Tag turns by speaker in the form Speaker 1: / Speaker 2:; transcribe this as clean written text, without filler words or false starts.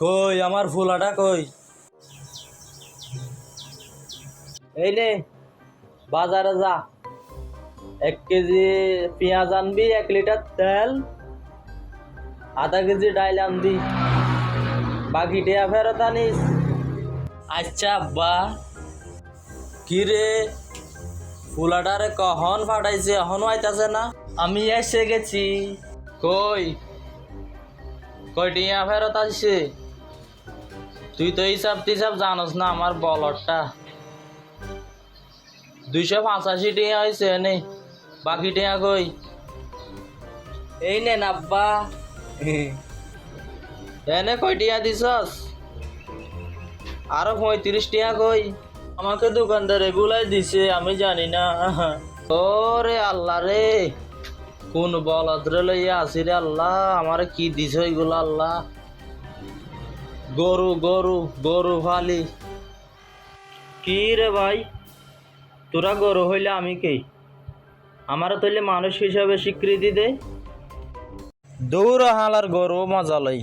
Speaker 1: কই আমার ফুলাটা কই? এই নে বাজারে যা, 1 কেজি পেঁয়াজ আনবি, 1 লিটার তেল, আধা কেজি ডাইল আনবি, বাকি টিয়া ফেরত আনিস। আচ্ছা আব্বা। কি রে, ফুলাটারে কখন ফাটাইছে এখনো আইতাছে না? আমি এসে গেছি। কই কই টিয়া ফেরত আসছে? তুই তো হিসাব টিসাব জানোস না, আমার বলরটা 285 টিয়া হয়েছে নে, বাকি টিয়া কই? এই নেন আব্বা। এনে কই টিয়া দিছস? আরো 35 টিয়া কই? আমাকে দোকানদারে গুলাই দিছে, আমি জানি না। ওরে আল্লাহ রে, কোন বলদরে লইয়া আসি রে আল্লাহ, আমারে কি দিছ এগুলো আল্লাহ। গরু গরু গরু ফালি। কি রে ভাই, তোরা গরু হইলে আমি কে? আমারও তৈলে মানুষ হিসাবে স্বীকৃতি দে। দৌড় হালার গরু মজা লই।